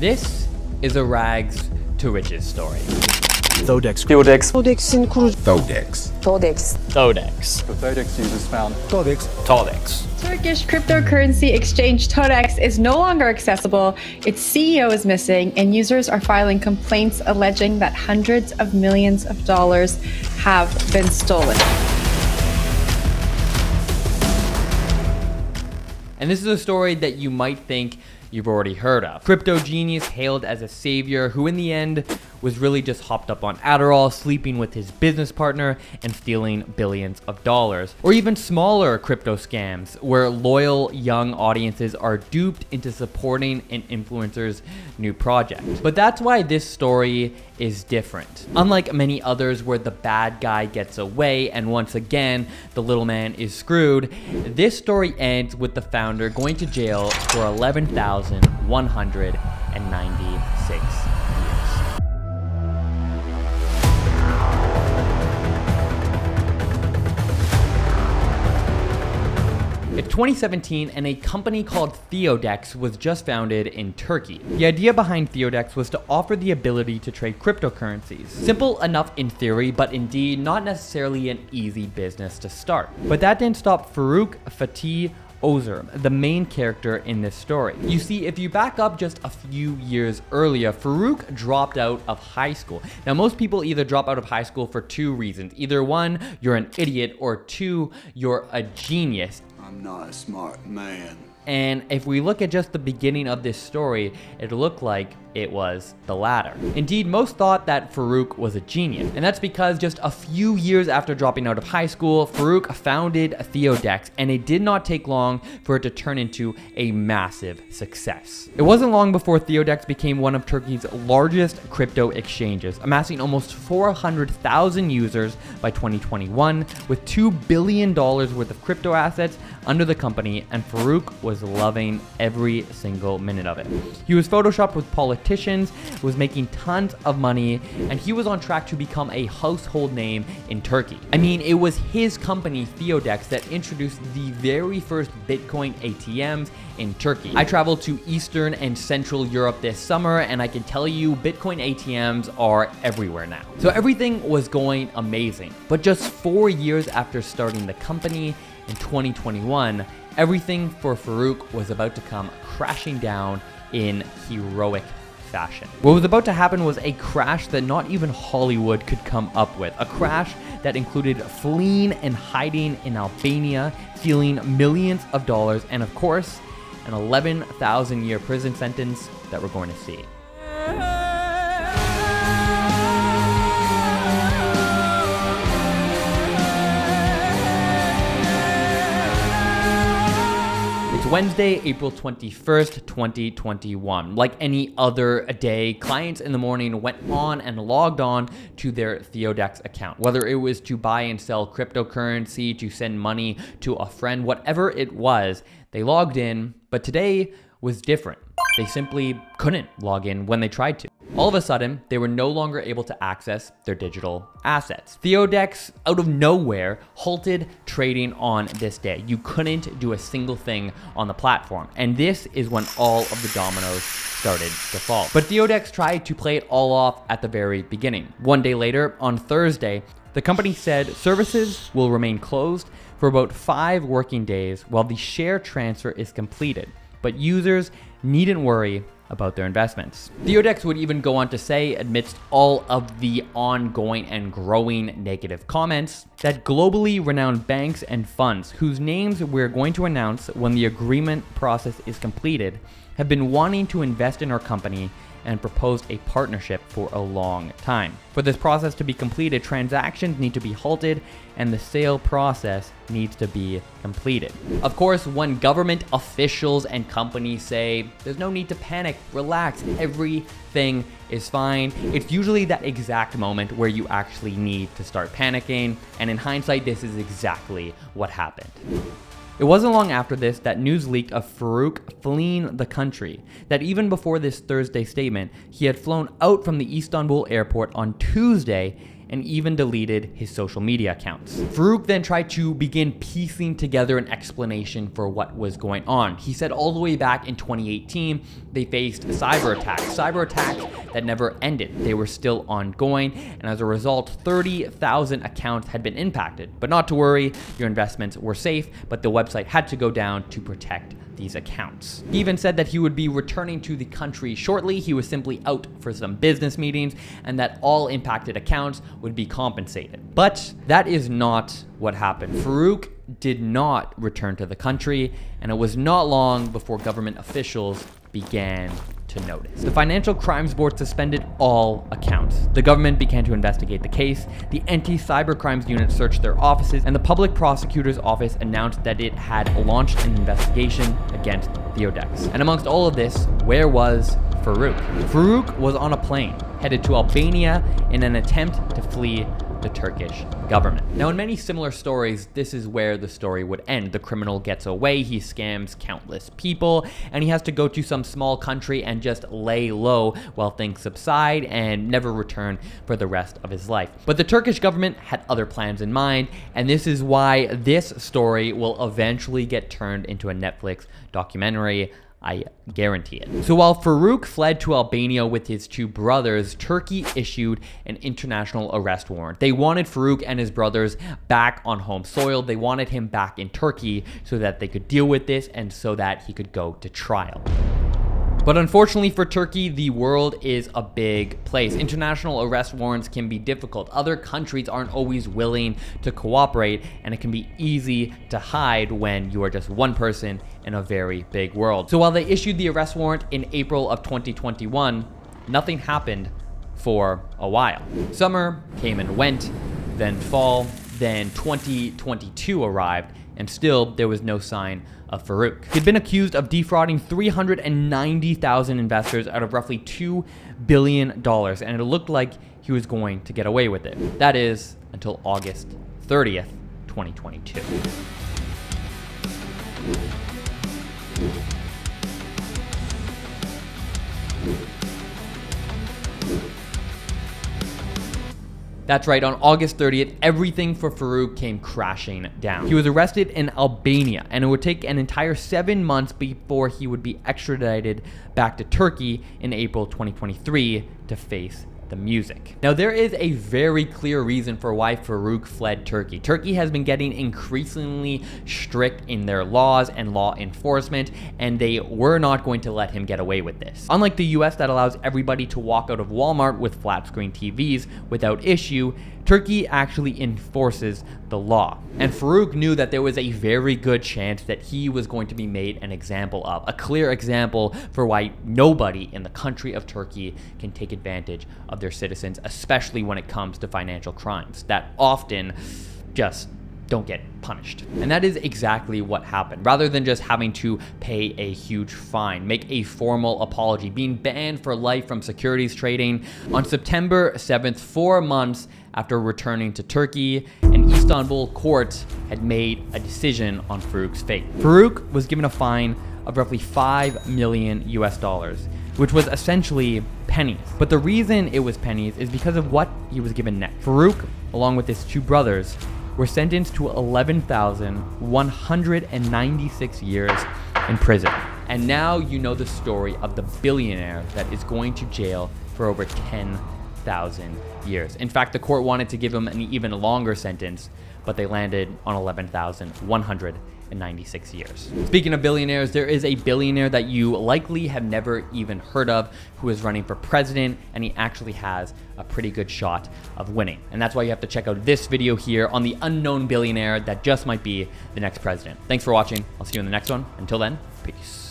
This is a rags to riches story. Thodex. Thodex'in kurucu. Thodex. The Thodex users found Thodex. Turkish cryptocurrency exchange Thodex is no longer accessible, its CEO is missing, and users are filing complaints alleging that hundreds of millions of dollars have been stolen. And this is a story that you might think you've already heard of. Crypto genius hailed as a savior who in the end was really just hopped up on Adderall, sleeping with his business partner, and stealing billions of dollars. Or even smaller crypto scams where loyal young audiences are duped into supporting an influencer's new project. But that's why this story is different. Unlike many others where the bad guy gets away and once again the little man is screwed, this story ends with the founder going to jail for 11,196 years. It's 2017 and a company called Thodex was just founded in Turkey. The idea behind Thodex was to offer the ability to trade cryptocurrencies. Simple enough in theory, but indeed not necessarily an easy business to start. But that didn't stop Faruk Fatih Ozer, the main character in this story. You see, if you back up just a few years earlier, Faruk dropped out of high school. Now, most people either drop out of high school for two reasons. Either one, you're an idiot, or two, you're a genius. I'm not a smart man. And if we look at just the beginning of this story, it looked like it was the latter. Indeed, most thought that Faruk was a genius. And that's because just a few years after dropping out of high school, Faruk founded Thodex, and it did not take long for it to turn into a massive success. It wasn't long before Thodex became one of Turkey's largest crypto exchanges, amassing almost 400,000 users by 2021, with $2 billion worth of crypto assets under the company, and Faruk was loving every single minute of it. He was photoshopped with politicians, was making tons of money, and he was on track to become a household name in Turkey. I mean, it was his company, Thodex, that introduced the very first Bitcoin ATMs in Turkey. I traveled to Eastern and Central Europe this summer, and I can tell you Bitcoin ATMs are everywhere now. So everything was going amazing. But just 4 years after starting the company, in 2021, everything for Faruk was about to come crashing down in heroic fashion. What was about to happen was a crash that not even Hollywood could come up with. A crash that included fleeing and hiding in Albania, stealing millions of dollars, and of course, an 11,000-year prison sentence that we're going to see. Wednesday, April 21st, 2021. Like any other day, clients in the morning went on and logged on to their Thodex account. Whether it was to buy and sell cryptocurrency, to send money to a friend, whatever it was, they logged in. But today was different. They simply couldn't log in when they tried to. All of a sudden, they were no longer able to access their digital assets. Thodex, out of nowhere, halted trading on this day. You couldn't do a single thing on the platform. And this is when all of the dominoes started to fall. But Thodex tried to play it all off at the very beginning. One day later, on Thursday, the company said services will remain closed for about 5 working days while the share transfer is completed. But users needn't worry about their investments. Thodex would even go on to say, amidst all of the ongoing and growing negative comments, that globally renowned banks and funds, whose names we're going to announce when the agreement process is completed, have been wanting to invest in our company and proposed a partnership for a long time. For this process to be completed, transactions need to be halted and the sale process needs to be completed. Of course, when government officials and companies say, there's no need to panic, relax, everything is fine, it's usually that exact moment where you actually need to start panicking. And in hindsight, this is exactly what happened. It wasn't long after this that news leaked of Faruk fleeing the country, that even before this Thursday statement, he had flown out from the Istanbul airport on Tuesday and even deleted his social media accounts. Faruk then tried to begin piecing together an explanation for what was going on. He said all the way back in 2018, they faced cyber attacks that never ended. They were still ongoing, and as a result, 30,000 accounts had been impacted. But not to worry, your investments were safe, but the website had to go down to protect these accounts. He even said that he would be returning to the country shortly. He was simply out for some business meetings, and that all impacted accounts would be compensated. But that is not what happened. Faruk did not return to the country, and it was not long before government officials began to notice. The Financial Crimes Board suspended all accounts. The government began to investigate the case. The Anti-Cybercrimes Unit searched their offices, and the Public Prosecutor's Office announced that it had launched an investigation against Thodex. And amongst all of this, where was Faruk? Faruk was on a plane headed to Albania in an attempt to flee the Turkish government. Now, in many similar stories, this is where the story would end. The criminal gets away, he scams countless people, and he has to go to some small country and just lay low while things subside and never return for the rest of his life. But the Turkish government had other plans in mind, and this is why this story will eventually get turned into a Netflix documentary. I guarantee it. So while Faruk fled to Albania with his two brothers, Turkey issued an international arrest warrant. They wanted Faruk and his brothers back on home soil. They wanted him back in Turkey so that they could deal with this and so that he could go to trial. But unfortunately for Turkey, the world is a big place. International arrest warrants can be difficult. Other countries aren't always willing to cooperate, and it can be easy to hide when you are just one person in a very big world. So while they issued the arrest warrant in April of 2021, nothing happened for a while. Summer came and went, then fall, then 2022 arrived, and still there was no sign of Faruk. He'd been accused of defrauding 390,000 investors out of roughly $2 billion, and it looked like he was going to get away with it. That is until August 30th, 2022. That's right, on August 30th, everything for Faruk came crashing down. He was arrested in Albania, and it would take an entire 7 months before he would be extradited back to Turkey in April 2023 to face the music. Now, there is a very clear reason for why Faruk fled Turkey. Turkey has been getting increasingly strict in their laws and law enforcement, and they were not going to let him get away with this. Unlike the US that allows everybody to walk out of Walmart with flat screen TVs without issue, Turkey actually enforces the law. And Faruk knew that there was a very good chance that he was going to be made an example of, a clear example for why nobody in the country of Turkey can take advantage of their citizens, especially when it comes to financial crimes that often just don't get punished. And that is exactly what happened. Rather than just having to pay a huge fine, make a formal apology, being banned for life from securities trading, on September 7th, 4 months after returning to Turkey, an Istanbul court had made a decision on Faruk's fate. Faruk was given a fine of roughly $5 million US, which was essentially pennies. But the reason it was pennies is because of what he was given next. Faruk, along with his two brothers, were sentenced to 11,196 years in prison. And now you know the story of the billionaire that is going to jail for over 10,000 years. In fact, the court wanted to give him an even longer sentence, but they landed on 11,196 years. Speaking of billionaires, there is a billionaire that you likely have never even heard of who is running for president, and he actually has a pretty good shot of winning. And that's why you have to check out this video here on the unknown billionaire that just might be the next president. Thanks for watching. I'll see you in the next one. Until then, peace.